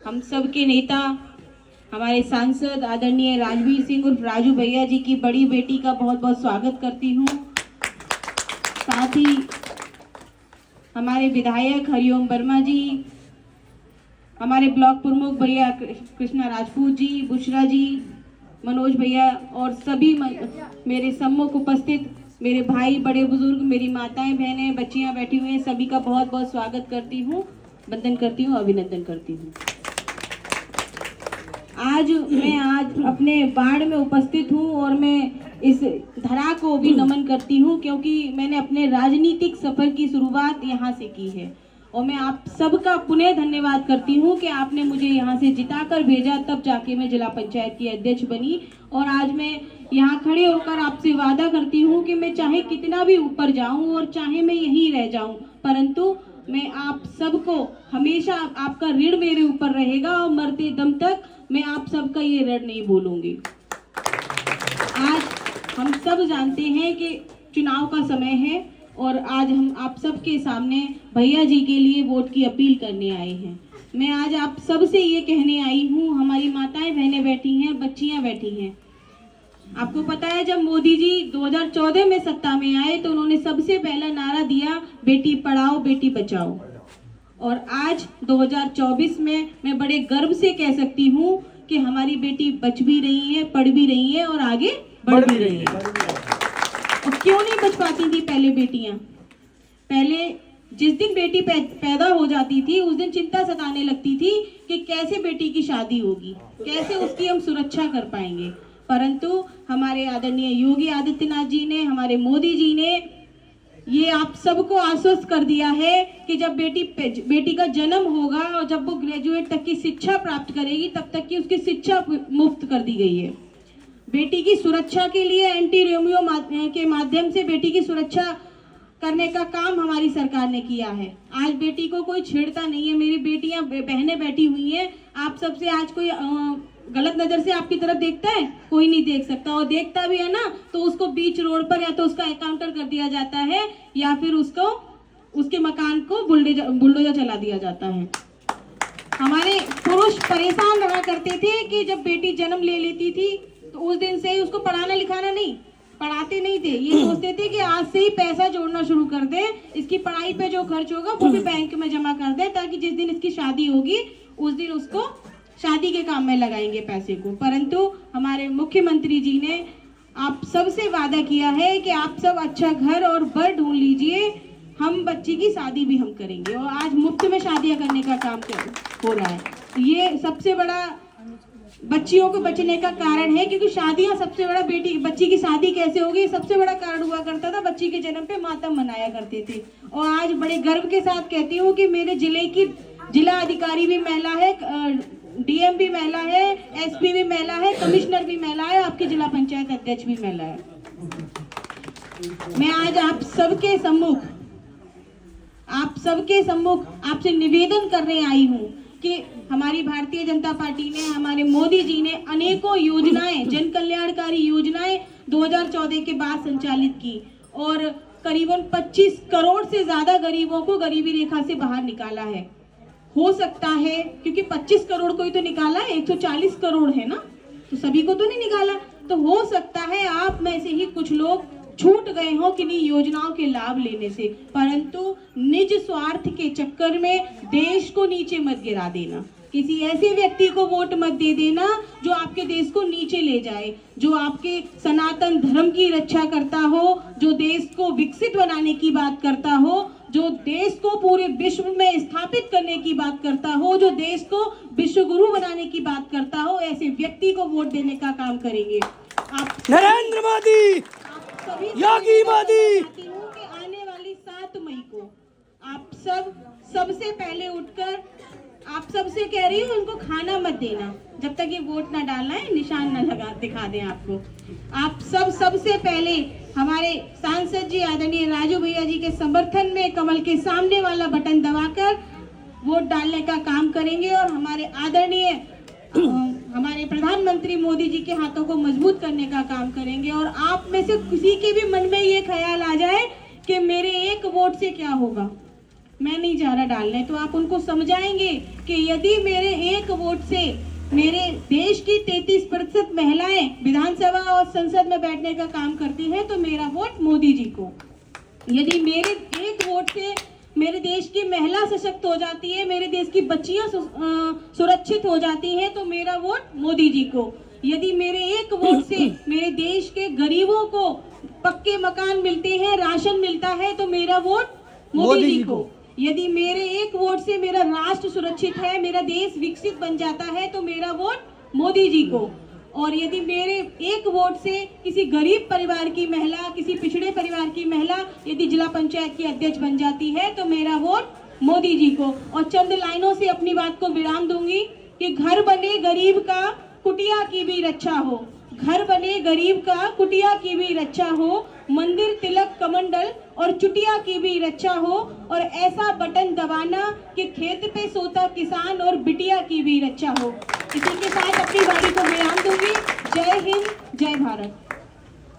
हम सब के नेता हमारे सांसद आदरणीय राजवीर सिंह उर्फ राजू भैया जी की बड़ी बेटी का बहुत बहुत स्वागत करती हूँ। साथ ही हमारे विधायक हरिओम वर्मा जी, हमारे ब्लॉक प्रमुख भैया कृष्णा राजपूत जी, बुशरा जी, मनोज भैया और सभी मेरे सम्मुख उपस्थित मेरे भाई, बड़े बुजुर्ग, मेरी माताएं, बहनें, बच्चियां बैठी हुई हैं, सभी का बहुत बहुत स्वागत करती हूँ, वंदन करती हूँ, अभिनंदन करती हूँ। आज अपने वार्ड में उपस्थित हूँ और मैं इस धरा को भी नमन करती हूँ क्योंकि मैंने अपने राजनीतिक सफर की शुरुआत यहाँ से की है और मैं आप सबका पुनः धन्यवाद करती हूँ कि आपने मुझे यहाँ से जिताकर भेजा, तब जाके मैं जिला पंचायत की अध्यक्ष बनी और आज मैं यहाँ खड़े होकर आपसे वादा करती हूँ कि मैं चाहे कितना भी ऊपर जाऊँ और चाहे मैं यहीं रह जाऊँ, परंतु मैं आप सबको हमेशा आपका ऋण मेरे ऊपर रहेगा और मरते दम तक मैं आप सबका ये ऋण नहीं भूलूंगी। आज हम सब जानते हैं कि चुनाव का समय है और आज हम आप सबके सामने भैया जी के लिए वोट की अपील करने आए हैं। मैं आज आप सब से ये कहने आई हूँ, हमारी माताएं बहनें बैठी हैं, बच्चियां बैठी हैं। आपको पता है जब मोदी जी 2014 में सत्ता में आए तो उन्होंने सबसे पहला नारा दिया बेटी पढ़ाओ बेटी बचाओ, और आज 2024 में मैं बड़े गर्व से कह सकती हूँ कि हमारी बेटी बच भी रही है, पढ़ भी रही है और आगे बढ़ भी रही है। और क्यों नहीं बच पाती थी पहले बेटियां? पहले जिस दिन बेटी पैदा हो जाती थी उस दिन चिंता सताने लगती थी कि कैसे बेटी की शादी होगी, कैसे उसकी हम सुरक्षा कर पाएंगे, परंतु हमारे आदरणीय योगी आदित्यनाथ जी ने, हमारे मोदी जी ने ये आप सबको आश्वस्त कर दिया है कि जब बेटी का जन्म होगा और जब वो ग्रेजुएट तक की शिक्षा प्राप्त करेगी तब तक की उसकी शिक्षा मुफ्त कर दी गई है। बेटी की सुरक्षा के लिए एंटी रेमियो के माध्यम से बेटी की सुरक्षा करने का काम हमारी सरकार ने किया है। आज बेटी को कोई छेड़ता नहीं है। मेरी बेटियां बहनें बैठी हुई हैं, आप सबसे आज कोई गलत नजर से आपकी तरफ देखता है? कोई नहीं देख सकता, और देखता भी है ना तो उसको बीच रोड पर या तो उसका एनकाउंटर कर दिया जाता है या फिर उसको उसके मकान को बुलडोजर चला दिया जाता है। हमारे पुरुष परेशान रहा करते थे कि जब बेटी जन्म ले लेती थी तो उस दिन से ही उसको पढ़ाना लिखाना नहीं, पढ़ाते नहीं थे। ये सोचते थे कि आज से ही पैसा जोड़ना शुरू कर दे, इसकी पढ़ाई पे जो खर्च होगा वो भी बैंक में जमा कर दे ताकि जिस दिन इसकी शादी होगी उस दिन उसको शादी के काम में लगाएंगे पैसे को। परंतु हमारे मुख्यमंत्री जी ने आप सबसे वादा किया है कि आप सब अच्छा घर और बर ढूंढ लीजिए, हम बच्ची की शादी भी हम करेंगे, और आज मुफ्त में शादियां करने का काम हो रहा है। ये सबसे बड़ा बच्चियों को बचने का कारण है, क्योंकि शादियां सबसे बड़ा बच्ची की शादी कैसे होगी सबसे बड़ा कारण हुआ करता था। बच्ची के जन्म पे मातम मनाया करते थे, और आज बड़े गर्व के साथ कहती हूँ कि मेरे जिले की जिला अधिकारी भी महिला है, डीएम भी महिला है, एसपी भी महिला है, कमिश्नर भी महिला है, आपकी जिला पंचायत अध्यक्ष भी महिला है। मैं आज आप सबके सम्मुख आपसे निवेदन करने आई हूँ कि हमारी भारतीय जनता पार्टी ने, हमारे मोदी जी ने अनेकों योजनाएं, जन कल्याणकारी योजनाएं 2014 के बाद संचालित की और करीबन 25 करोड़ से ज्यादा गरीबों को गरीबी रेखा से बाहर निकाला है। हो सकता है, क्योंकि 25 करोड़ को ही तो निकाला है, 140 करोड़ है ना, तो सभी को तो नहीं निकाला, तो हो सकता है आप में से ही कुछ लोग छूट गए हो किन्हीं योजनाओं के लाभ लेने से, परंतु निज स्वार्थ के चक्कर में देश को नीचे मत गिरा देना। किसी ऐसे व्यक्ति को वोट मत दे देना जो आपके देश को नीचे ले जाए, जो आपके सनातन धर्म की रक्षा करता हो, जो देश को विकसित बनाने की बात करता हो, जो देश को पूरे विश्व में स्थापित करने की बात करता हो, जो देश को विश्व गुरु बनाने की बात करता हो, ऐसे व्यक्ति को वोट देने का काम करेंगे। आप नरेंद्र मोदी, योगी मोदी, कि आने वाली 7 मई को आप सबसे पहले उठकर आप सबसे कह रही हूँ उनको खाना मत देना जब तक ये वोट ना डालना है, निशान ना लगा दिखा दें आपको। आप सबसे पहले हमारे सांसद जी आदरणीय राजू भैया जी के समर्थन में कमल के सामने वाला बटन दबाकर वोट डालने का काम करेंगे और हमारे आदरणीय हमारे प्रधानमंत्री मोदी जी के हाथों को मजबूत करने का काम करेंगे। और आप में से किसी के भी मन में ये ख्याल आ जाए कि मेरे एक वोट से क्या होगा, मैं नहीं जा रहा डालने, तो आप उनको समझाएंगे कि यदि मेरे एक वोट से मेरे देश की 33% महिलाएं विधानसभा और संसद में बैठने का काम करती हैं तो मेरा वोट मोदी जी को। यदि मेरे एक वोट से मेरे देश की महिला सशक्त हो जाती है, मेरे देश की बच्चियां सुरक्षित हो जाती हैं तो मेरा वोट मोदी जी को। यदि मेरे एक वोट से मेरे देश के गरीबों को पक्के मकान मिलते हैं, राशन मिलता है तो मेरा वोट मोदी जी को। यदि मेरे एक वोट से मेरा राष्ट्र सुरक्षित है, मेरा देश विकसित बन जाता है तो मेरा वोट मोदी जी को। और यदि मेरे एक वोट से किसी गरीब परिवार की महिला, किसी पिछड़े परिवार की महिला यदि जिला पंचायत की अध्यक्ष बन जाती है तो मेरा वोट मोदी जी को। और चंद लाइनों से अपनी बात को विराम दूंगी कि घर बने गरीब का कुटिया की भी रक्षा हो, घर बने गरीब का कुटिया की भी रक्षा हो, मंदिर तिलक कमंडल और चुटिया की भी रक्षा हो, और ऐसा बटन दबाना कि खेत पे सोता किसान और बिटिया की भी रक्षा हो। इसी के साथ अपनी वाणी को विराम दूंगी। जय हिंद, जय भारत।